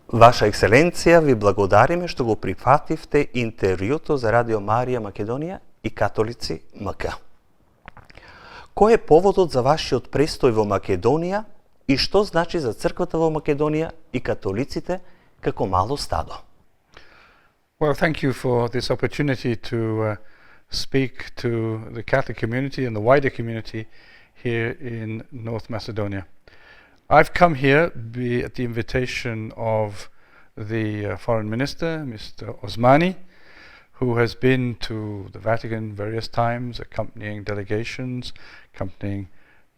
Ваша екселенција, ви благодариме што го прифативте интервјуто за Радио Марија Македонија и Католици.мк. Кој е поводот за вашиот престој во Македонија и што значи за црквата во Македонија и католиците како мало стадо? Well, thank you for this opportunity to speak to the Catholic community and the wider community here in North Macedonia. I've come here at the invitation of the Foreign Minister, Mr. Osmani, who has been to the Vatican various times, accompanying delegations, accompanying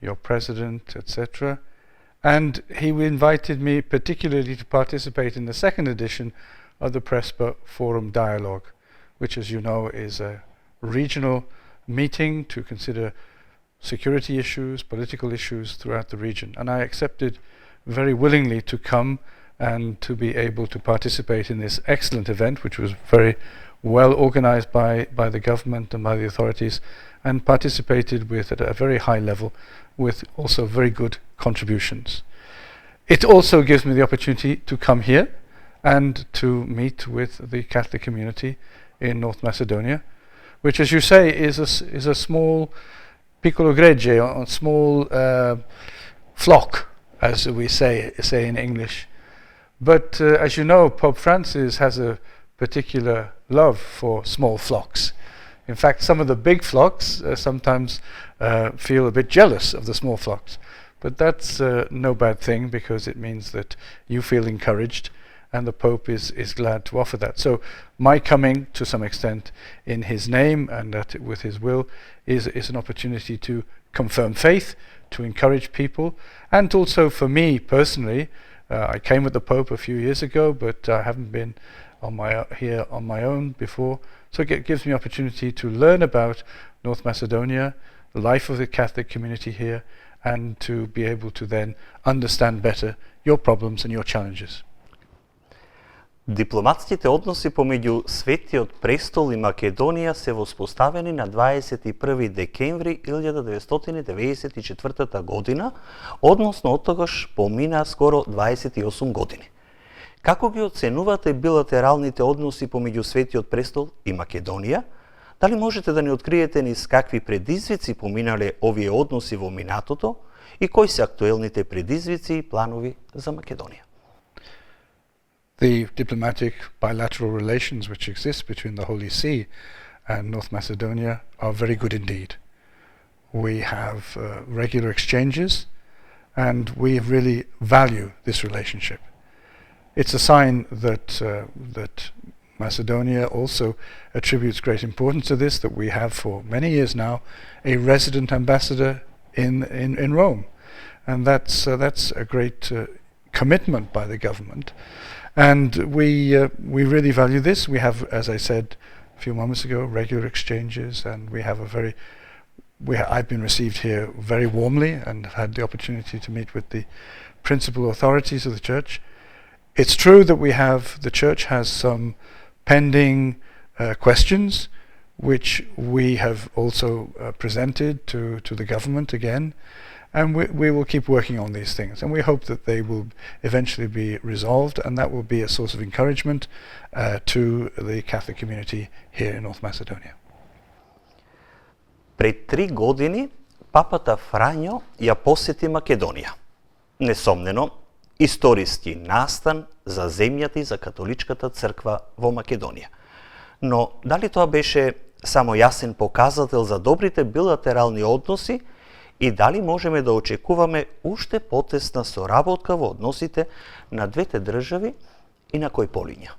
your President, etc. And he invited me particularly to participate in the second edition of the Presbyter Forum Dialogue, which, as you know, is a regional meeting to consider security issues, political issues throughout the region. And I accepted very willingly to come and to be able to participate in this excellent event, which was very well organized by the government and by the authorities, and participated with at a very high level with also very good contributions. It also gives me the opportunity to come here and to meet with the Catholic community in North Macedonia, which, as you say, is a small piccolo gregge, a small flock, as we say in English. But as you know, Pope Francis has a particular love for small flocks. In fact, some of the big flocks sometimes feel a bit jealous of the small flocks. But that's no bad thing, because it means that you feel encouraged, and the Pope is glad to offer that. So my coming, to some extent, in his name and with his will, is an opportunity to confirm faith, to encourage people, and also for me personally. I came with the Pope a few years ago, but I haven't been here on my own before. So it gives me opportunity to learn about North Macedonia, the life of the Catholic community here, and to be able to then understand better your problems and your challenges. Дипломатските односи помеѓу Светиот престол и Македонија се воспоставени на 21 декември 1994 година, односно од тогаш помина скоро 28 години. Како ги оценувате билатералните односи помеѓу Светиот престол и Македонија? Дали можете да ни откриете низ какви предизвици поминале овие односи во минатото и кои се актуелните предизвици и планови за Македонија? The diplomatic bilateral relations which exist between the Holy See and North Macedonia are very good indeed. We have regular exchanges, and we really value this relationship. It's a sign that Macedonia also attributes great importance to this, that we have for many years now a resident ambassador in Rome, and that's a great commitment by the government. And we really value this. We have, as I said a few moments ago, regular exchanges, and we have I've been received here very warmly and had the opportunity to meet with the principal authorities of the Church. It's true that the Church has some pending questions, which we have also presented to the government again. And we will keep working on these things, and we hope that they will eventually be resolved, and that will be a source of encouragement to the Catholic community here in North Macedonia. Пред 3 години папата Фрањо ја посети Македонија. Несомнено, историски настан за земјата и за католичката црква во Македонија. Но дали тоа беше само јасен показател за добрите билатерални односи, и дали можеме да очекуваме уште потесна соработка во односите на двете држави и на кои полиња?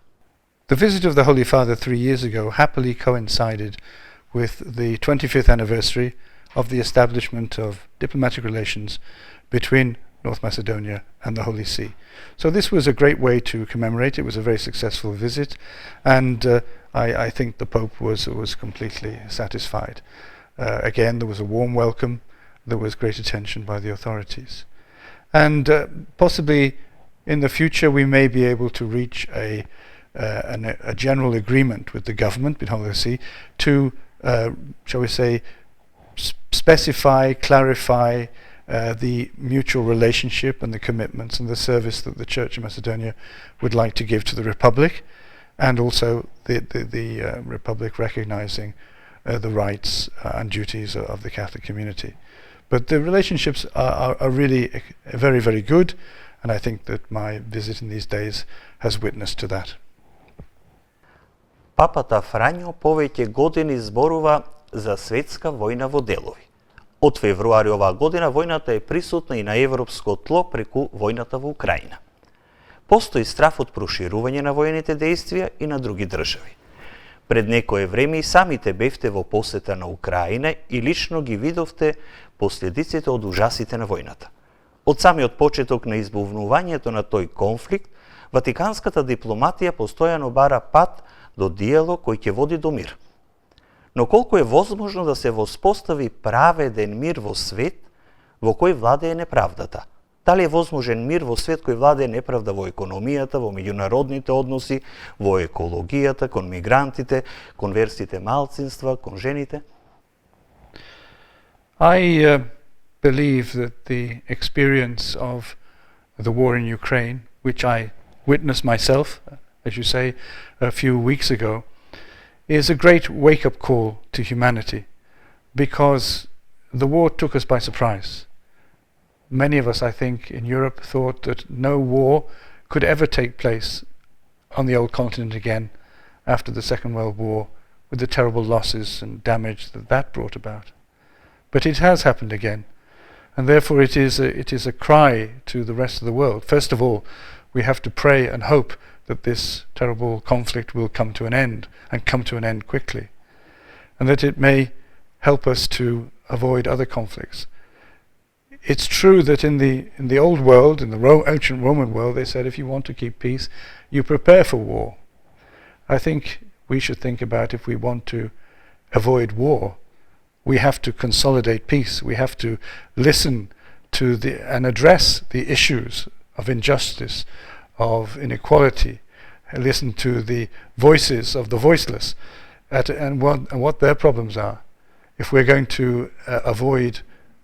The visit of the Holy Father 3 years ago happily coincided with the 25th anniversary of the establishment of diplomatic relations between North Macedonia and the Holy See. So this was a great way to commemorate. It was a very successful visit, and I think the Pope was completely satisfied. Again, there was a warm welcome. There was great attention by the authorities. And possibly in the future we may be able to reach a general agreement with the government, with the See, to, shall we say, specify, clarify the mutual relationship and the commitments and the service that the Church of Macedonia would like to give to the Republic, and also the Republic recognizing the rights and duties of the Catholic community. But the relationships are really very, very good, and I think that my visit in these days has witnessed to that. Папата Фрањо повеќе години зборува за светска војна во делови. Од февруари оваа година војната е присутна и на европско тло преку војната во Украина. Постои страф од проширување на војните действија и на други држави. Пред некое време и самите бевте во посета на Украина и лично ги видовте последиците од ужасите на војната. Од самиот почеток на избувнувањето на тој конфликт, ватиканската дипломатија постојано бара пат до диалог кој ќе води до мир. Но колку е возможно да се воспостави праведен мир во свет во кој владее неправдата? Дали е возможен мир во свет кој владее неправда во економијата, во меѓународните односи, во екологијата, кон мигрантите, кон верските малцинства, кон жените? I believe that the experience of the war in Ukraine, which I witnessed myself, as you say, a few weeks ago, is a great wake-up call to humanity, because the war took us by surprise. Many of us, I think, in Europe thought that no war could ever take place on the old continent again after the Second World War, with the terrible losses and damage that that brought about. But it has happened again, and therefore it is a cry to the rest of the world. First of all, we have to pray and hope that this terrible conflict will come to an end, and come to an end quickly, and that it may help us to avoid other conflicts. It's true that in the old world, in the ancient Roman world, they said if you want to keep peace, you prepare for war. I think we should think about, if we want to avoid war, we have to consolidate peace. We have to listen to and address the issues of injustice, of inequality, listen to the voices of the voiceless, and what their problems are, if we're going to avoid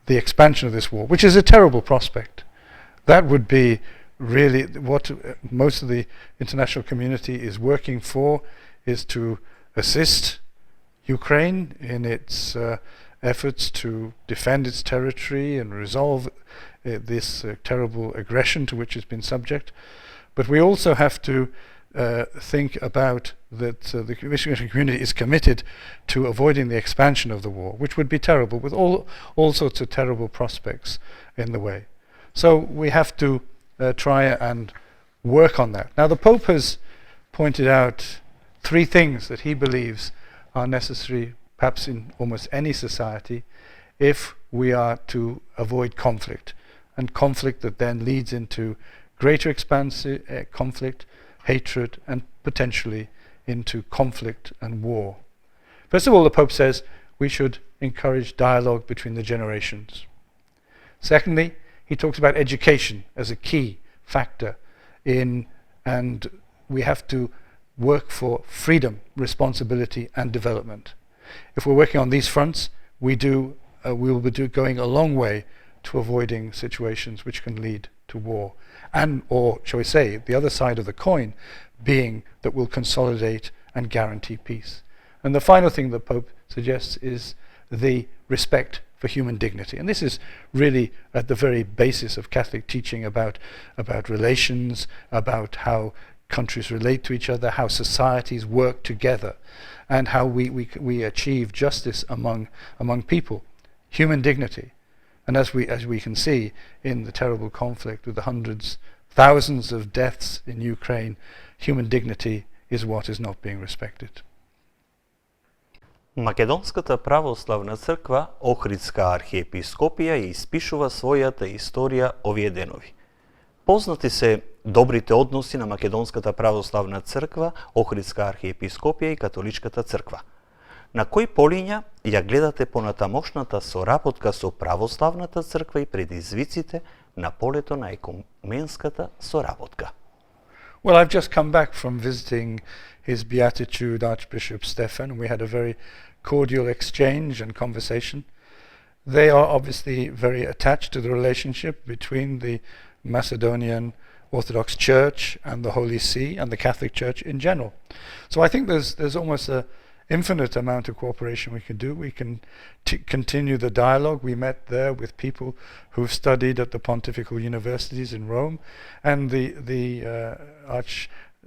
the expansion of this war, which is a terrible prospect. That would be really what most of the international community is working for, is to assist Ukraine in its efforts to defend its territory and resolve this terrible aggression to which it's been subject. But we also have to think about that the international community is committed to avoiding the expansion of the war, which would be terrible, with all sorts of terrible prospects in the way. So we have to try and work on that. Now, the Pope has pointed out 3 things that he believes are necessary, perhaps in almost any society, if we are to avoid conflict, and conflict that then leads into greater conflict, hatred, and potentially into conflict and war. First of all, the Pope says we should encourage dialogue between the generations. Secondly, he talks about education as a key factor and we have to work for freedom, responsibility, and development. If we're working on these fronts, we will be going a long way to avoiding situations which can lead to war. And, or shall we say, the other side of the coin being that we'll consolidate and guarantee peace. And the final thing the Pope suggests is the respect for human dignity. And this is really at the very basis of Catholic teaching about relations, about how countries relate to each other, how societies work together, and how we achieve justice among people. Human dignity. And as we can see in the terrible conflict with the hundreds, thousands of deaths in Ukraine, human dignity is what is not being respected. Македонската православна црква, Охридска архиепископија, испишува својата историја овие денови. Познати се добрите односи на Македонската православна црква, Охридска архиепископија и Католичката црква. На кои полиња ја гледате понатамошната соработка со православната црква и предизвиците на полето на екуменската соработка? Well, I've just come back from visiting His Beatitude Archbishop Stefan, and we had a very cordial exchange and conversation. They are obviously very attached to the relationship between the Macedonian Orthodox Church and the Holy See and the Catholic Church in general. So I think there's almost an infinite amount of cooperation we can do. We can continue the dialogue. We met there with people who've studied at the pontifical universities in Rome, and the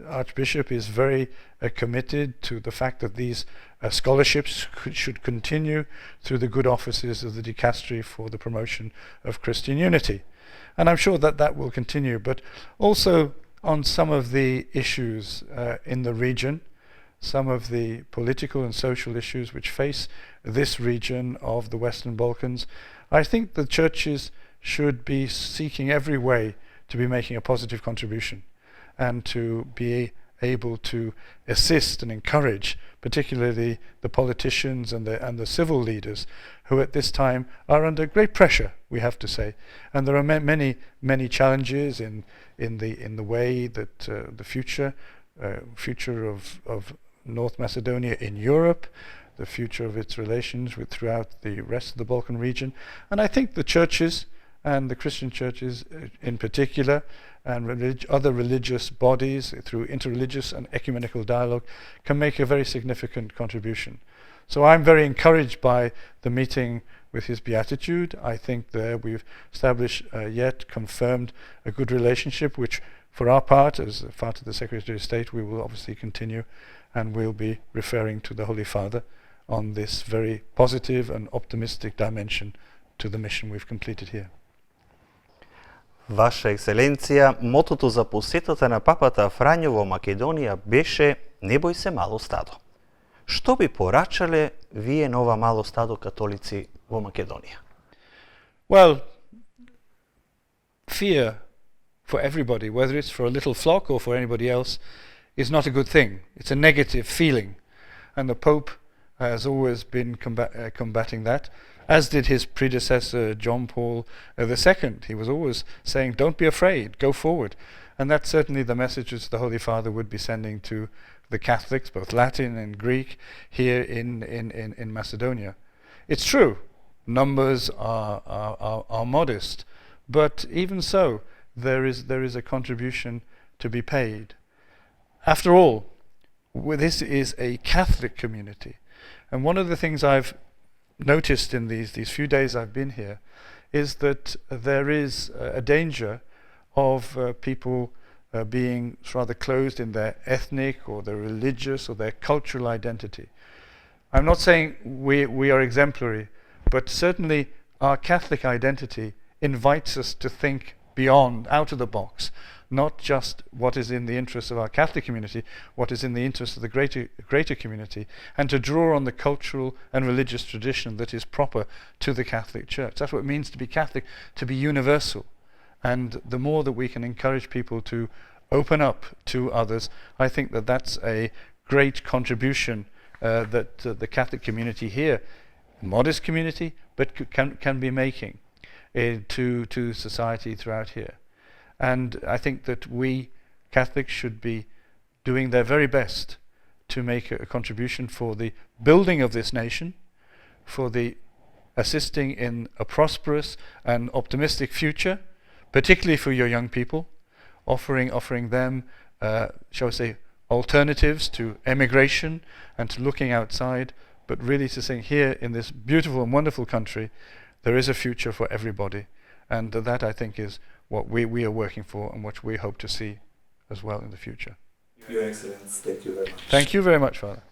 Archbishop is very committed to the fact that these scholarships should continue through the good offices of the dicastery for the promotion of Christian unity. And I'm sure that that will continue, but also on some of the issues in the region, some of the political and social issues which face this region of the Western Balkans, I think the churches should be seeking every way to be making a positive contribution and to be able to assist and encourage particularly the politicians and the civil leaders who at this time are under great pressure, we have to say. And there are many challenges in the way that the future of North Macedonia in Europe, the future of its relations with throughout the rest of the Balkan region. And I think the churches, and the Christian churches in particular, and other religious bodies through interreligious and ecumenical dialogue can make a very significant contribution. So I'm very encouraged by the meeting with His Beatitude. I think that we've established yet confirmed a good relationship, which for our part, as part of the Secretary of State, we will obviously continue, and we'll be referring to the Holy Father on this very positive and optimistic dimension to the mission we've completed here. Ваша екселенција, мотото за посетата на папата Фрањо во Македонија беше "Не бој се мало стадо". Што би порачале вие на ова мало стадо католици во Македонија? Well, fear for everybody, whether it's for a little flock or for anybody else, is not a good thing. It's a negative feeling, and the Pope has always been combating that, as did his predecessor John Paul II. He was always saying, don't be afraid, go forward. And that's certainly the messages the Holy Father would be sending to the Catholics, both Latin and Greek, here in Macedonia. It's true, numbers are modest, but even so, there is a contribution to be paid. After all, this is a Catholic community, and one of the things I've noticed in these few days I've been here is that there is a danger of people being rather closed in their ethnic or their religious or their cultural identity. I'm not saying we are exemplary, but certainly our Catholic identity invites us to think beyond, out of the box, not just what is in the interest of our Catholic community, what is in the interest of the greater community, and to draw on the cultural and religious tradition that is proper to the Catholic Church. That's what it means to be Catholic, to be universal. And the more that we can encourage people to open up to others, I think that that's a great contribution that the Catholic community here, modest community, but can be making to society throughout here. And I think that we Catholics should be doing their very best to make a contribution for the building of this nation, for the assisting in a prosperous and optimistic future, particularly for your young people, offering them, shall we say, alternatives to emigration and to looking outside, but really to saying here in this beautiful and wonderful country, there is a future for everybody. And that, I think, is what we are working for and what we hope to see as well in the future. Your Excellency, thank you very much. Thank you very much, Father.